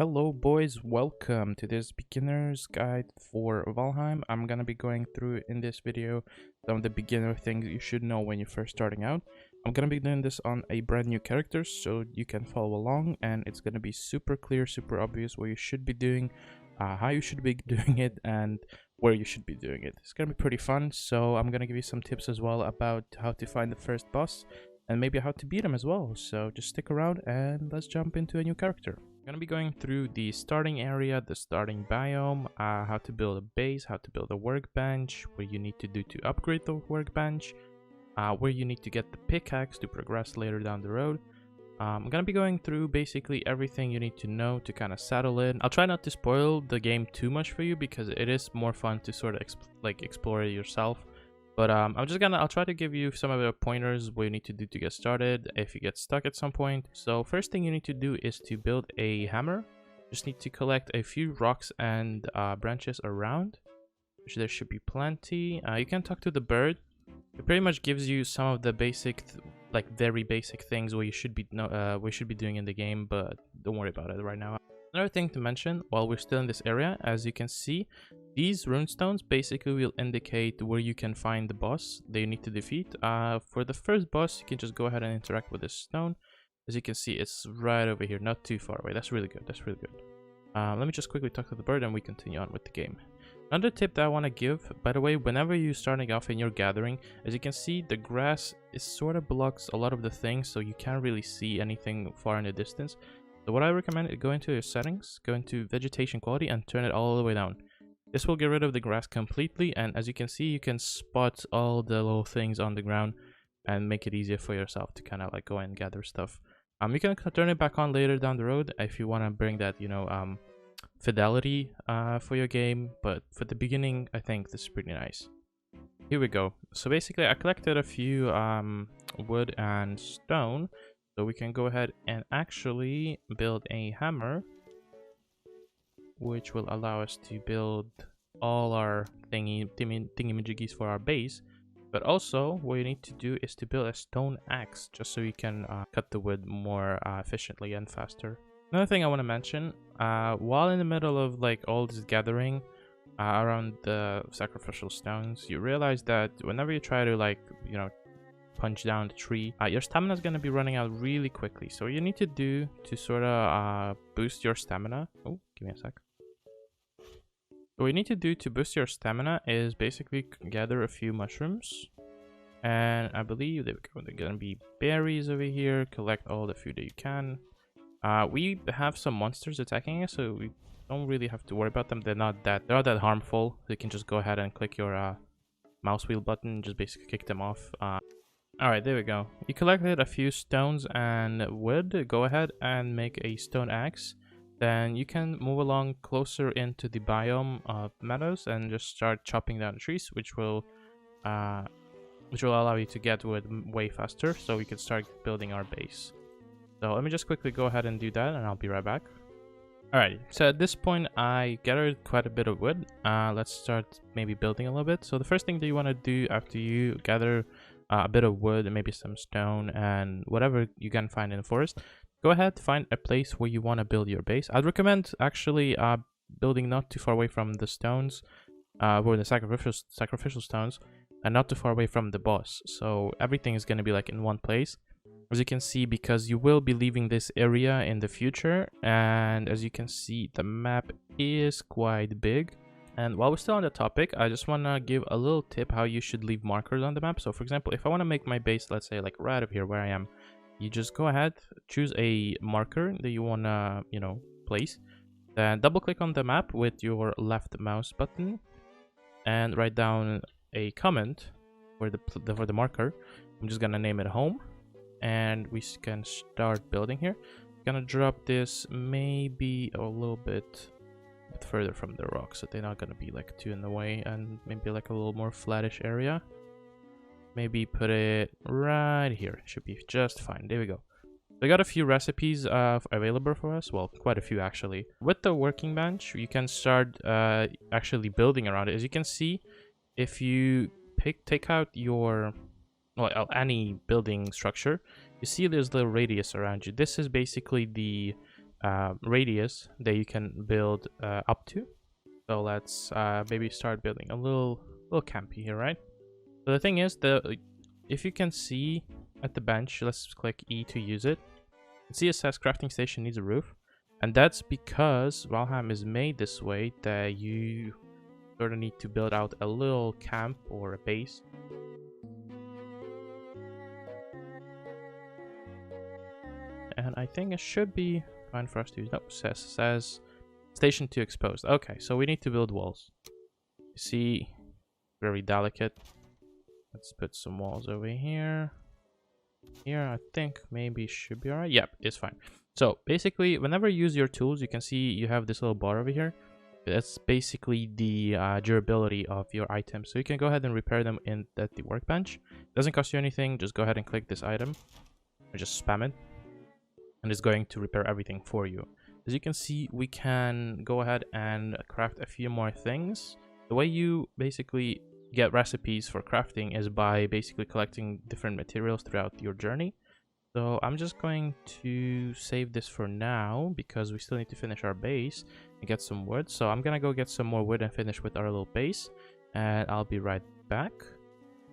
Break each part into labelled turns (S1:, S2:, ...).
S1: Hello boys, welcome to this beginner's guide for Valheim. I'm gonna be going through in this video some of the beginner things you should know when you're first starting out. I'm gonna be doing this on a brand new character so you can follow along, and it's gonna be super clear, super obvious what you should be doing, how you should be doing it, and where you should be doing it. It's gonna be pretty fun, so I'm gonna give you some tips as well about how to find the first boss and maybe how to beat him as well. So just stick around and let's jump into a new character. I'm going to be going through the starting area, the starting biome, how to build a base, how to build a workbench, what you need to do to upgrade the workbench, where you need to get the pickaxe to progress later down the road. I'm going to be going through basically everything you need to know to kind of settle in. I'll try not to spoil the game too much for you because it is more fun to sort of explore it yourself. But I'll try to give you some of the pointers what you need to do to get started if you get stuck at some point. So first thing you need to do is to build a hammer. Just need to collect a few rocks and branches around, which there should be plenty. You can talk to the bird. It pretty much gives you some of the basic, very basic things what you should be doing in the game, but don't worry about it right now. Another thing to mention while we're still in this area, as you can see, these runestones basically will indicate where you can find the boss that you need to defeat. For the first boss, you can just go ahead and interact with this stone. As you can see, it's right over here, not too far away. That's really good. That's really good. Let me just quickly talk to the bird and we continue on with the game. Another tip that I want to give, by the way, whenever you're starting off in your gathering, as you can see, the grass is sort of blocks a lot of the things, so you can't really see anything far in the distance. So what I recommend is go into your settings, go into vegetation quality and turn it all the way down. This will get rid of the grass completely, and as you can see, you can spot all the little things on the ground and make it easier for yourself to kind of go and gather stuff. You can turn it back on later down the road if you want to bring that, fidelity for your game, but for the beginning, I think this is pretty nice. Here we go. So basically, I collected a few wood and stone. So we can go ahead and actually build a hammer, which will allow us to build all our thingy-majiggies for our base. But also, what you need to do is to build a stone axe, just so you can cut the wood more efficiently and faster. Another thing I want to mention, while in the middle of all this gathering around the sacrificial stones, you realize that whenever you try to punch down the tree, your stamina is going to be running out really quickly. So what you need to do to sort of boost your stamina, oh, give me a sec. What you need to do to boost your stamina is basically gather a few mushrooms, and I believe they're going to be berries over here. Collect all the food that you can. We have some monsters attacking us, so we don't really have to worry about them. They're not that harmful. You can just go ahead and click your mouse wheel button and just basically kick them off. Alright, there we go. You collected a few stones and wood. Go ahead and make a stone axe. Then you can move along closer into the biome of meadows and just start chopping down trees, which will allow you to get wood way faster, so we can start building our base. So let me just quickly go ahead and do that, and I'll be right back. Alright, so at this point I gathered quite a bit of wood. Let's start maybe building a little bit. So the first thing that you want to do after you gather a bit of wood and maybe some stone and whatever you can find in the forest, go ahead, find a place where you want to build your base. I'd recommend actually building not too far away from the stones, or the sacrificial stones, and not too far away from the boss. So everything is going to be in one place, as you can see, because you will be leaving this area in the future. And as you can see, the map is quite big. And while we're still on the topic, I just want to give a little tip how you should leave markers on the map. So for example, if I want to make my base, let's say right over here where I am, you just go ahead, choose a marker that you want to, place. Then double click on the map with your left mouse button and write down a comment for the marker. I'm just going to name it home, and we can start building here. I'm going to drop this maybe a little bit further from the rocks, so they're not gonna be too in the way, and maybe a little more flattish area. Maybe put it right here. Should be just fine. There we go. We got a few recipes available for us. Well, quite a few actually. With the working bench, you can start actually building around it. As you can see, if you take out your any building structure, you see there's the radius around you. This is basically the radius that you can build up to. So let's maybe start building a little campy here, right? So the thing is, if you can see at the bench, let's click E to use it. See, it says crafting station needs a roof, and that's because Valheim is made this way that you sort of need to build out a little camp or a base. And I think it should be fine for us to use. No, says station 2 exposed. Okay, so we need to build walls. You see, very delicate. Let's put some walls over here. Here, I think maybe should be alright. Yep, it's fine. So basically, whenever you use your tools, you can see you have this little bar over here. That's basically the durability of your items. So you can go ahead and repair them at the workbench. It doesn't cost you anything. Just go ahead and click this item. Or just spam it. And it's going to repair everything for you. As you can see, we can go ahead and craft a few more things. The way you basically get recipes for crafting is by basically collecting different materials throughout your journey. So I'm just going to save this for now because we still need to finish our base and get some wood. So I'm gonna go get some more wood and finish with our little base, and I'll be right back.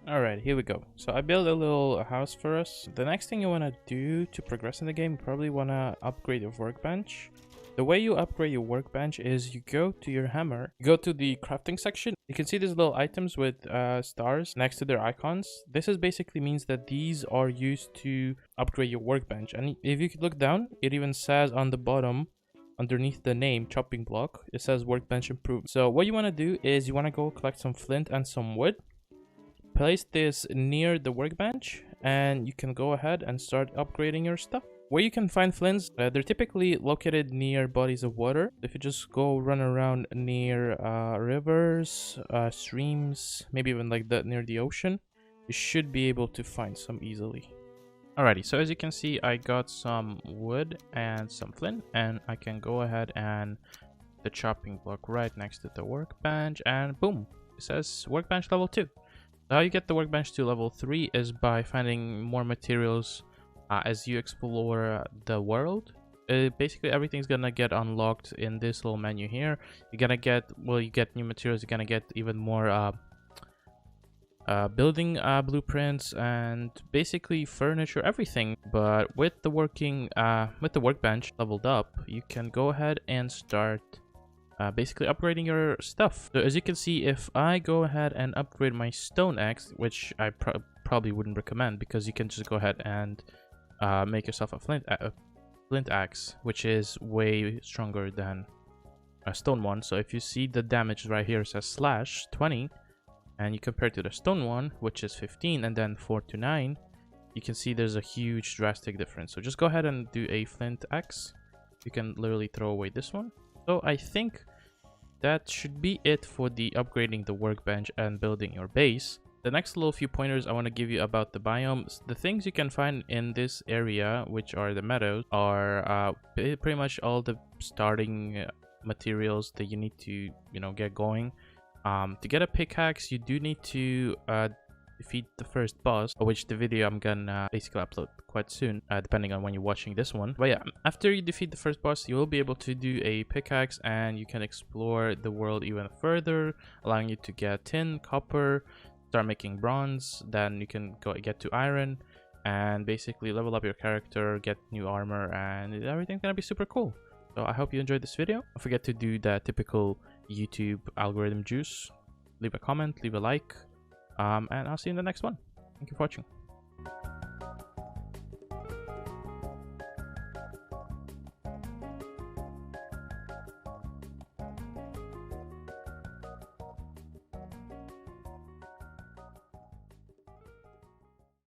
S1: Alright, here we go. So I built a little house for us. The next thing you want to do to progress in the game, you probably want to upgrade your workbench. The way you upgrade your workbench is you go to your hammer, go to the crafting section. You can see these little items with stars next to their icons. This is basically means that these are used to upgrade your workbench. And if you could look down, it even says on the bottom, underneath the name chopping block, it says workbench improved. So what you want to do is you want to go collect some flint and some wood. Place this near the workbench and you can go ahead and start upgrading your stuff. Where you can find flints, they're typically located near bodies of water. If you just go run around near rivers, streams, maybe even like that near the ocean, you should be able to find some easily. Alrighty, so as you can see, I got some wood and some flint, and I can go ahead and the chopping block right next to the workbench, and boom, it says workbench level 2. How you get the workbench to level 3 is by finding more materials as you explore the world. Basically, everything's gonna get unlocked in this little menu here. You're gonna get, well, you get new materials, you're gonna get even more building blueprints and basically furniture, everything. But with the workbench leveled up, you can go ahead and start basically upgrading your stuff. So as you can see, if I go ahead and upgrade my stone axe, which I probably wouldn't recommend because you can just go ahead and make yourself a flint axe, which is way stronger than a stone one. So if you see the damage right here, it says slash 20, and you compare it to the stone one, which is 15, and then 4 to 9, you can see there's a huge drastic difference. So just go ahead and do a flint axe. You can literally throw away this one. So I think that should be it for the upgrading the workbench and building your base. The next little few pointers I want to give you about the biomes. The things you can find in this area, which are the meadows, are pretty much all the starting materials that you need to, get going. To get a pickaxe, you do need to defeat the first boss, which the video I'm gonna basically upload quite soon, depending on when you're watching this one. But yeah, after you defeat the first boss, you will be able to do a pickaxe and you can explore the world even further, allowing you to get tin, copper, start making bronze, then you can get to iron and basically level up your character, get new armor, and everything's gonna be super cool. So I hope you enjoyed this video. Don't forget to do the typical YouTube algorithm juice. Leave a comment, leave a like, and I'll see you in the next one. Thank you for watching.